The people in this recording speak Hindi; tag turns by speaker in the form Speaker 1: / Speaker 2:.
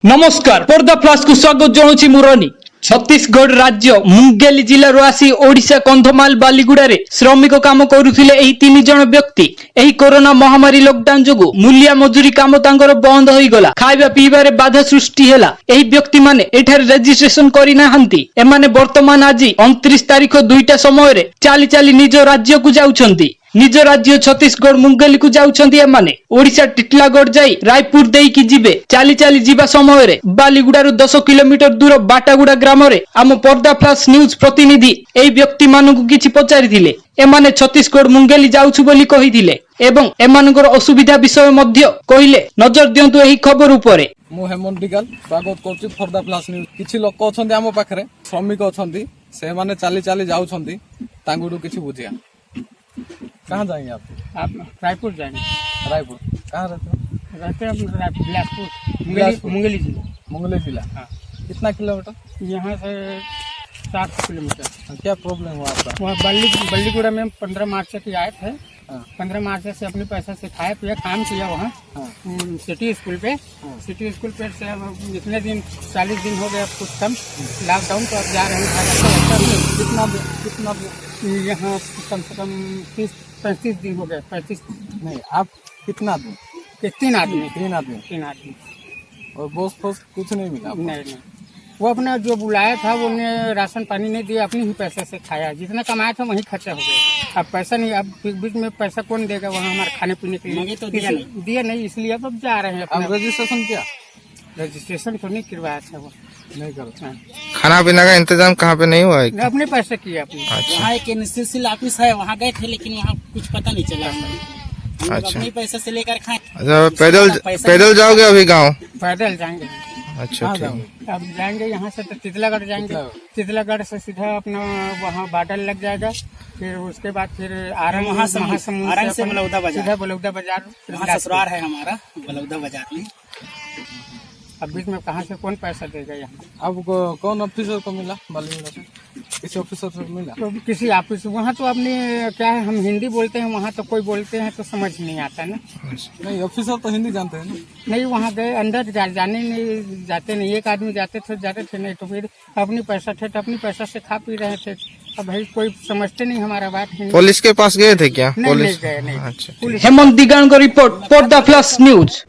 Speaker 1: नमस्कार पर्दा फ्लाश को स्वागत जनाऊँ मुरनी। छत्तीसगढ़ राज्य मुंगेली जिल्लाରୁ आसी ओडिशा कंधमाल बालीगुड़ा रे श्रमिक काम करुथिले एही 3 जण व्यक्ति एही कोरोना महामारी लॉकडाउन जोगु मूल्य मजूरी काम तांकर बंद होई गला। खाइबा पीबारे बाधा सृष्टि हेला। एही व्यक्ति माने एठारे रजिस्ट्रेशन करि नाहंती। एमाने वर्तमान आज 29 तारिख 2टा समय रे चाली चाली निज राज्य को जाउछंती। निज राज्य छत्तीसगढ़ मुंगेली को जाउछंती। एमाने ओडिशा टिटलागढ़ जाई रायपुर देई की जिबे। चाली चाली जिबा समय रे बालीगुड़ारू 10 किलोमीटर दूर बाटागुड़ा ग्राम रे आम पर्दा फ्लाश न्यूज प्रतिनिधि एही व्यक्ति मानकु किछि पचारिथिले। एमाने छत्तीसगढ़ मुंगेली जाउछु बोली कहिथिले एवं एमानकर असुविधा विषय मध्य कहिले। नजर दियंतु एही खबर उपरे।
Speaker 2: मु हेमंत दिगाल स्वागत करछि पर्दा फ्लाश न्यूज। किछि लोक अछंती आम पाखरे श्रमिक अछंती से माने चाली चाली जाउछंती तांगुडू किछि बुझिया। कहाँ जाएंगे आप
Speaker 3: रायपुर जाएंगे।
Speaker 2: रायपुर कहाँ रहते हो?
Speaker 3: बिलासपुर मुंगेली जिला।
Speaker 2: मुंगेली जिला।
Speaker 3: हाँ।
Speaker 2: कितना किलोमीटर?
Speaker 3: यहाँ से 7 किलोमीटर।
Speaker 2: क्या प्रॉब्लम हुआ आपका?
Speaker 3: वहाँ बल्लीगुड़ा में 15 मार्च से आए थे।
Speaker 2: हाँ।
Speaker 3: 15 मार्च से अपने पैसा से खाए पिए काम किया वहाँ।
Speaker 2: हाँ।
Speaker 3: सिटी स्कूल पे।
Speaker 2: हाँ।
Speaker 3: सिटी स्कूल पे से इतने दिन 40 दिन हो गया कुछ कम लॉकडाउन। तो अब जा रहे हैं।
Speaker 2: कितना
Speaker 3: यहाँ कम से कम 30-35 दिन हो गए। 35
Speaker 2: नहीं, आप कितना दिन?
Speaker 3: 3 आदमी।
Speaker 2: 3 आदमी।
Speaker 3: 3 आदमी।
Speaker 2: और बोस फोस कुछ नहीं मिला?
Speaker 3: नहीं, वो अपना जो बुलाया था वो उन्हें राशन पानी नहीं दिया, अपने ही पैसे से खाया। जितना कमाया था वही खर्चा हो गया। अब पैसा नहीं, अब बीच में पैसा कौन देगा वहाँ हमारे खाने पीने के लिए? तो दिया नहीं, इसलिए अब जा रहे हैं।
Speaker 2: आप रजिस्ट्रेशन किया?
Speaker 3: रजिस्ट्रेशन तो नहीं करवाया था वो।
Speaker 2: नहीं करो।
Speaker 4: खाना पीना का इंतजाम कहाँ पे नहीं हुआ है?
Speaker 3: अपने पैसे किया अपने।
Speaker 5: वहाँ एक एनएसएस ऑफिस है, वहाँ गए थे लेकिन वहाँ कुछ पता नहीं चला।
Speaker 4: अच्छा।
Speaker 5: अपने पैसे से लेकर खाए।
Speaker 4: अच्छा, पैदल जाओगे अभी गांव?
Speaker 3: पैदल जाएंगे।
Speaker 4: अच्छा ठीक।
Speaker 3: अब जाएंगे यहाँ से तो तितलागढ़ जाएंगे। तितलागढ़ से सीधा अपना वहाँ बाटल लग जाएगा। फिर उसके बाद फिर आरंग
Speaker 5: आरंग से बलौदा बाजार।
Speaker 3: सीधा बलौदा बाजार।
Speaker 5: वहाँ ससुराल है हमारा बलौदा बाजार में।
Speaker 3: अब बीच में कहाँ से कौन पैसा देगा यहाँ?
Speaker 2: अब कौन ऑफिसर को मिला बालीगुड़ा से? किसी ऑफिसर से मिला?
Speaker 3: तो किसी ऑफिस वहाँ तो अपने क्या है, हम हिंदी बोलते हैं, वहाँ तो कोई बोलते हैं तो समझ नहीं आता ना।
Speaker 2: नहीं, ऑफिसर तो हिंदी जानते हैं ना?
Speaker 3: नहीं, वहाँ गए अंदर जाने नहीं जाते नहीं। एक आदमी जाते थे नहीं तो फिर अपनी पैसा थे तो अपनी पैसा से खा पी रहे थे। अब भाई कोई समझते नहीं हमारा बात।
Speaker 4: पुलिस के पास गए थे क्या?
Speaker 3: नहीं गए नहीं।
Speaker 4: अच्छा।
Speaker 1: हेमंत दिगान को रिपोर्ट पर्दा फ्लाश न्यूज।